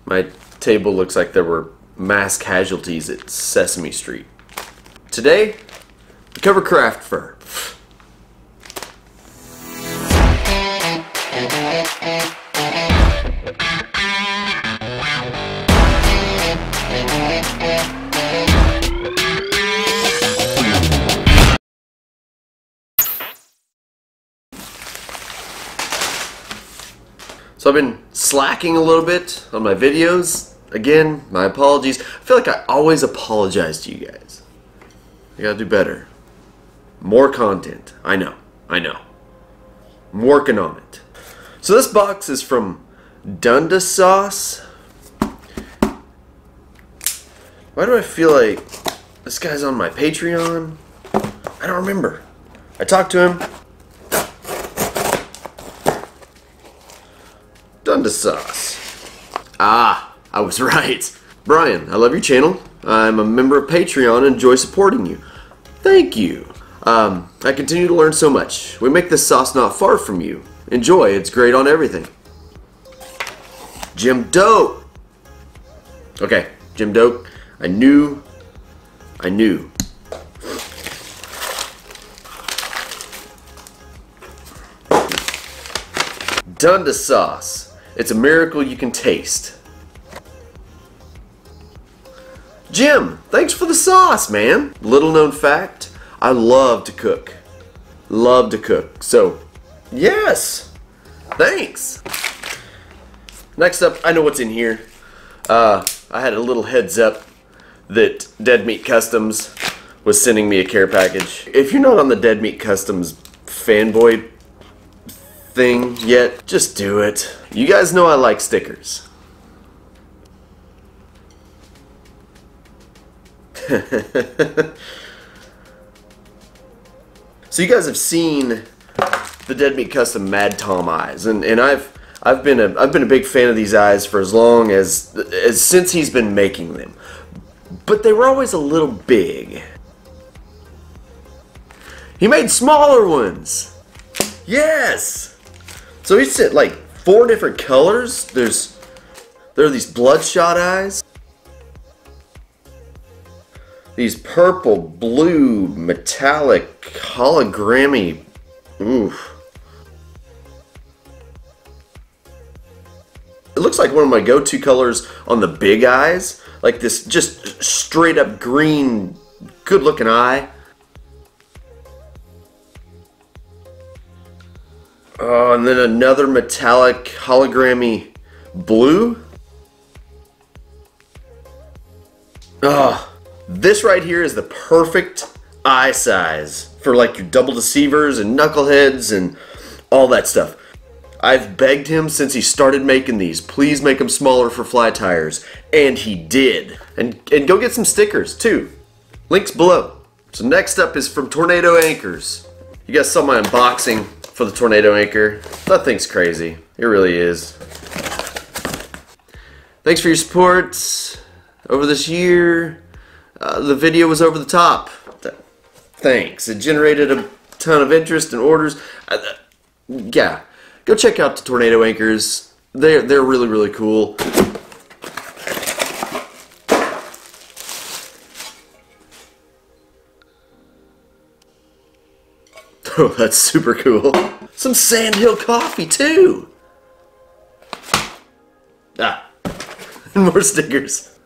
My table looks like there were mass casualties at Sesame Street. Today, we cover craft fur. So I've been slacking a little bit on my videos. Again, my apologies. I feel like I always apologize to you guys. I gotta do better. More content. I know. I'm working on it. So this box is from Dunda Sauce. Why do I feel like this guy's on my Patreon? I don't remember. I talked to him. Dunda Sauce. Ah, I was right. Brian, I love your channel. I'm a member of Patreon and enjoy supporting you. Thank you. I continue to learn so much. We make this sauce not far from you. Enjoy, it's great on everything. Jim Dope. Okay, Jim Dope. I knew. Dunda Sauce. It's a miracle you can taste. Jim, thanks for the sauce, man. Little known fact, I love to cook. Love to cook. So, yes. Thanks. Next up, I know what's in here. I had a little heads up that Dead Meat Customs was sending me a care package. If you're not on the Dead Meat Customs fanboy thing yet, just do it. You guys know I like stickers. So you guys have seen the Dead Meat Custom Mad Tom eyes, and I've been a big fan of these eyes for as long as since he's been making them. But they were always a little big. He made smaller ones. Yes. So he sent like 4 different colors. There are these bloodshot eyes. These purple, blue, metallic, hologrammy. Oof. It looks like one of my go-to colors on the big eyes. Like this just straight up green, good looking eye. Oh, and then another metallic hologrammy blue. Oh, this right here is the perfect eye size for like your double deceivers and knuckleheads and all that stuff. I've begged him since he started making these, please make them smaller for fly tires, and he did. And go get some stickers too. Links below. So next up is from Tornado Anchors. You guys saw my unboxing for the Tornado Anchor. That thing's crazy. It really is. Thanks for your support over this year. The video was over the top. Thanks. It generated a ton of interest and orders. Yeah. Go check out the Tornado Anchors. They're really, really cool. Oh, that's super cool. Some Sandhill coffee too. Ah, and more stickers.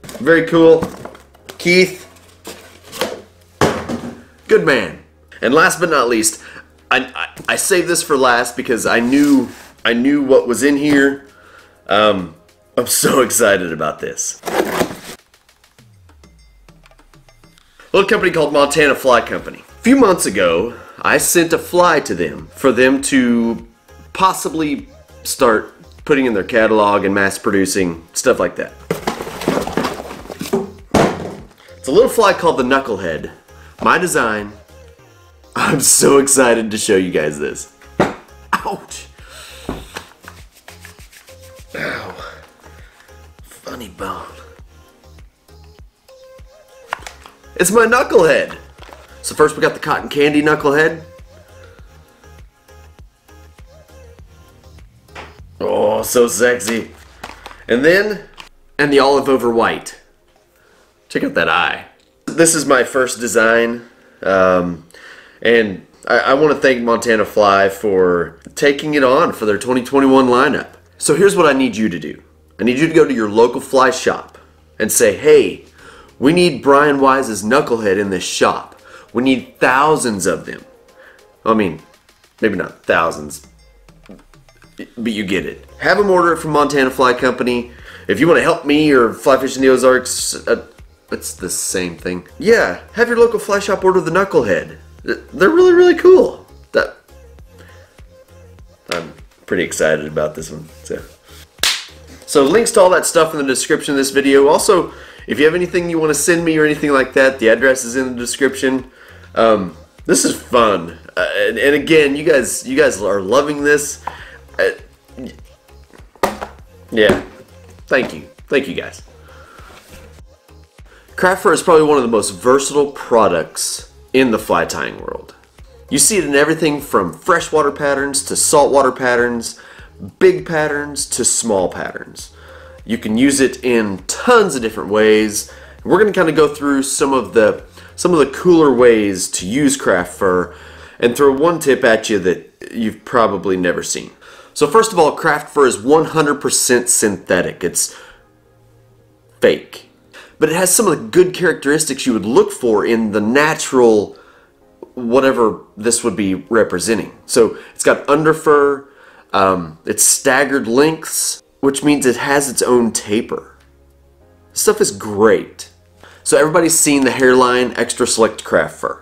Very cool. Keith, good man. And last but not least, I saved this for last because I knew what was in here. I'm so excited about this. A little company called Montana Fly Company. A few months ago, I sent a fly to them for them to possibly start putting in their catalog and mass producing, stuff like that. It's a little fly called the Knucklehead. My design. I'm so excited to show you guys this. Ouch. Ow. Funny bone. It's my Knucklehead. So first we got the cotton candy Knucklehead. Oh, so sexy. And then, the olive over white. Check out that eye. This is my first design, and I want to thank Montana Fly for taking it on for their 2021 lineup. So here's what I need you to do. I need you to go to your local fly shop and say, hey, we need Brian Wise's knucklehead in this shop. We need thousands of them. I mean, maybe not thousands, but you get it. Have them order it from Montana Fly Company. If you want to help me or Fly Fishing the Ozarks, it's the same thing. Yeah, have your local fly shop order the knucklehead. They're really, really cool. I'm pretty excited about this one. So links to all that stuff in the description of this video. Also, if you have anything you want to send me or anything like that, the address is in the description. This is fun, and again, you guys are loving this. Yeah, thank you guys. Craft fur is probably one of the most versatile products in the fly tying world. You see it in everything from freshwater patterns to saltwater patterns, big patterns to small patterns. You can use it in tons of different ways. We're going to kind of go through some of the cooler ways to use craft fur and throw one tip at you that you've probably never seen. So first of all, craft fur is 100% synthetic. It's fake. But it has some of the good characteristics you would look for in the natural, whatever this would be representing. So it's got underfur, it's staggered lengths, which means it has its own taper. This stuff is great. So everybody's seen the Hairline Extra Select Craft Fur.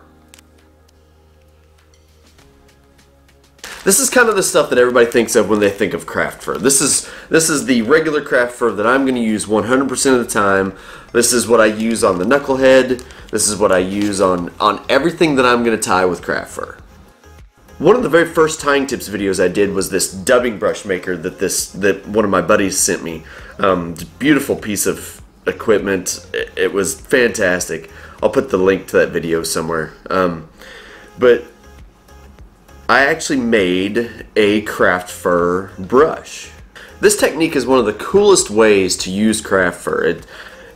This is kind of the stuff that everybody thinks of when they think of craft fur. This is the regular craft fur that I'm going to use 100% of the time. This is what I use on the knucklehead. This is what I use on everything that I'm going to tie with craft fur. One of the very first tying tips videos I did was this dubbing brush maker that one of my buddies sent me. Beautiful piece of equipment. It was fantastic. I'll put the link to that video somewhere. But I actually made a craft fur brush. This technique is one of the coolest ways to use craft fur.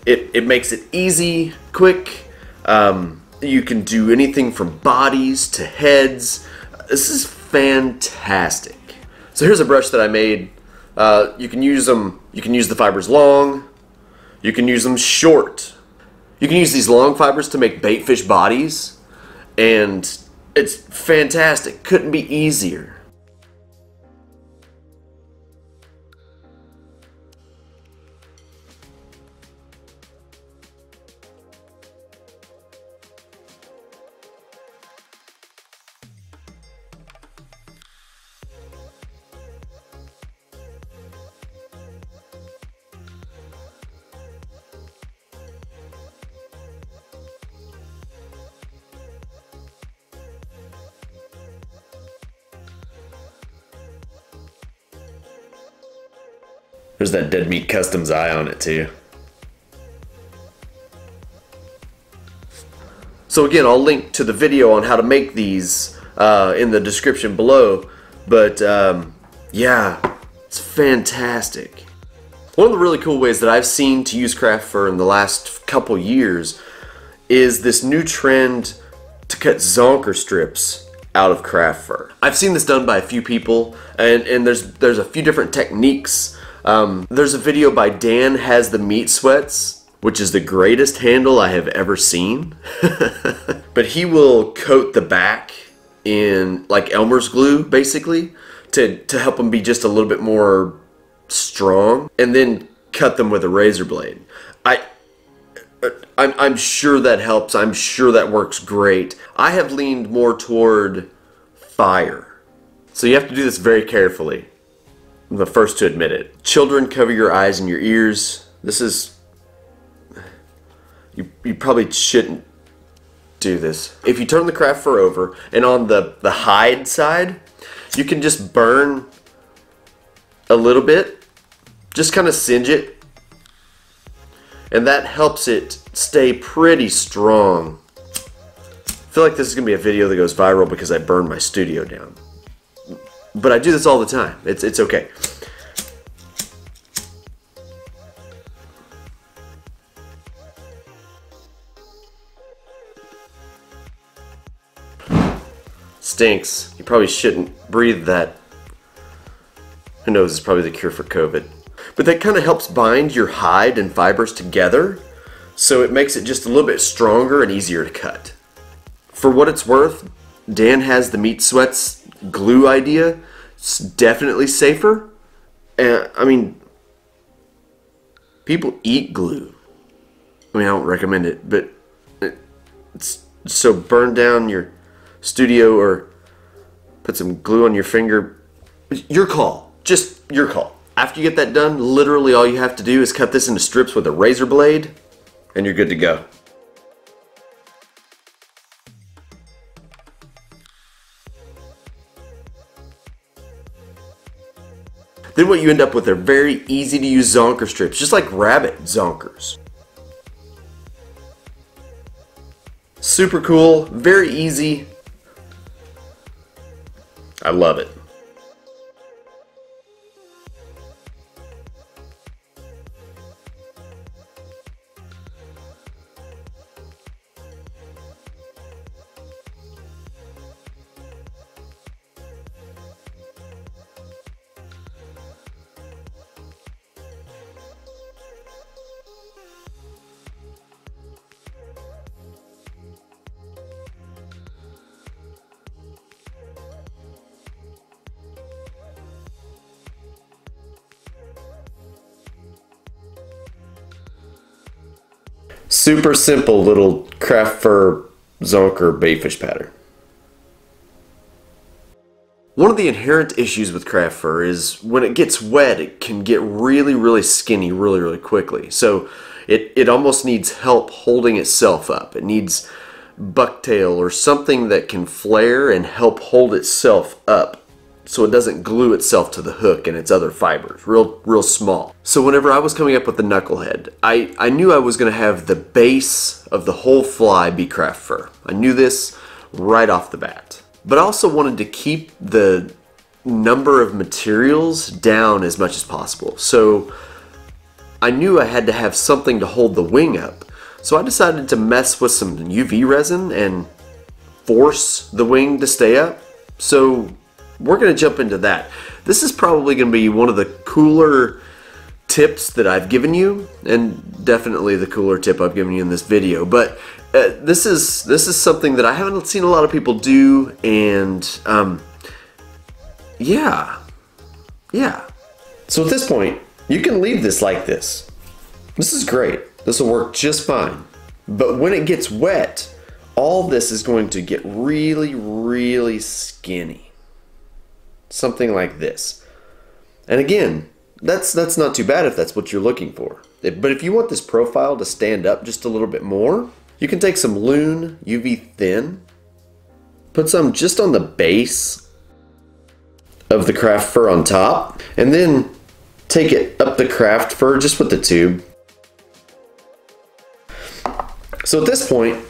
It makes it easy, quick. You can do anything from bodies to heads. This is fantastic. So here's a brush that I made. You can use them. You can use the fibers long. You can use them short. You can use these long fibers to make bait fish bodies, and it's fantastic. Couldn't be easier. There's that Dead Meat Customs eye on it too. So again, I'll link to the video on how to make these in the description below. But yeah, it's fantastic. One of the really cool ways that I've seen to use craft fur in the last couple years is this new trend to cut Zonker strips out of craft fur. I've seen this done by a few people, and there's a few different techniques. There's a video by Dan Has the Meat Sweats, which is the greatest handle I have ever seen. But he will coat the back in like Elmer's glue, basically, to help them be just a little bit more strong, and then cut them with a razor blade. I'm sure that helps. I'm sure that works great. I have leaned more toward fire. So you have to do this very carefully. I'm the first to admit it. Children, cover your eyes and your ears. This is... You probably shouldn't do this. If you turn the craft fur over, and on the hide side, you can just burn a little bit. Just kind of singe it. And that helps it stay pretty strong. I feel like this is going to be a video that goes viral because I burned my studio down. But I do this all the time. It's okay. stinks. You probably shouldn't breathe that. Who knows, it's probably the cure for COVID. But that kind of helps bind your hide and fibers together, so it makes it just a little bit stronger and easier to cut. For what it's worth, Dan has the Meat Sweats glue idea. It's definitely safer. And I mean, people eat glue. I mean, I don't recommend it, but it's so burn down your studio or put some glue on your finger. Your call. Just your call. After you get that done, literally all you have to do is cut this into strips with a razor blade, and you're good to go. Then what you end up with are very easy to use Zonker strips, just like rabbit zonkers. Super cool, very easy. I love it. Super simple little craft fur zonker baitfish pattern. One of the inherent issues with craft fur is when it gets wet, it can get really skinny really quickly. So it almost needs help holding itself up. It needs bucktail or something that can flare and help hold itself up so it doesn't glue itself to the hook and its other fibers, real small. So whenever I was coming up with the knucklehead, I knew I was going to have the base of the whole fly be craft fur. I knew this right off the bat. But I also wanted to keep the number of materials down as much as possible. So I knew I had to have something to hold the wing up. So I decided to mess with some UV resin and force the wing to stay up. So we're going to jump into that. This is probably going to be one of the cooler tips that I've given you, and definitely the cooler tip I've given you in this video. But this is something that I haven't seen a lot of people do, and yeah. So at this point, you can leave this like this. This is great. This will work just fine. But when it gets wet, all this is going to get really skinny. Something like this. And again, that's not too bad if that's what you're looking for. But if you want this profile to stand up just a little bit more, you can take some Loon UV Thin, put some just on the base of the craft fur on top, and then take it up the craft fur just with the tube. So at this point,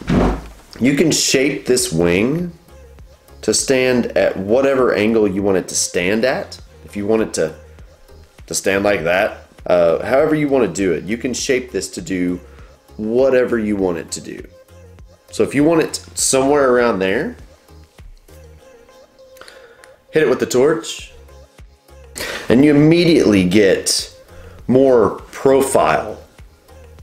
you can shape this wing to stand at whatever angle you want it to stand at. If you want it to stand like that, however you want to do it, you can shape this to do whatever you want it to do. So if you want it somewhere around there, hit it with the torch, and you immediately get more profile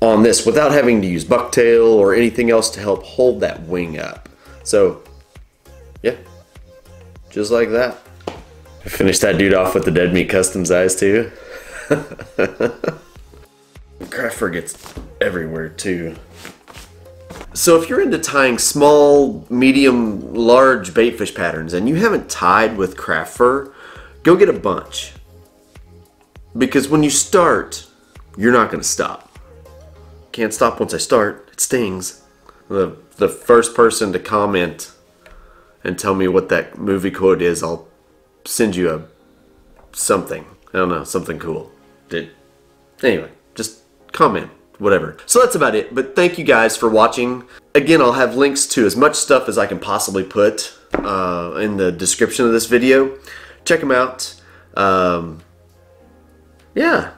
on this without having to use bucktail or anything else to help hold that wing up. So yeah, just like that. I finished that dude off with the Dead Meat Customs eyes too. Craft fur gets everywhere too. So if you're into tying small, medium, large baitfish patterns and you haven't tied with craft fur, go get a bunch. Because when you start, you're not going to stop. Can't stop once I start. It stings. The first person to comment and tell me what that movie quote is, I'll send you something. I don't know, something cool. Anyway, just comment, whatever. So that's about it, but thank you guys for watching. Again, I'll have links to as much stuff as I can possibly put in the description of this video. Check them out. Yeah.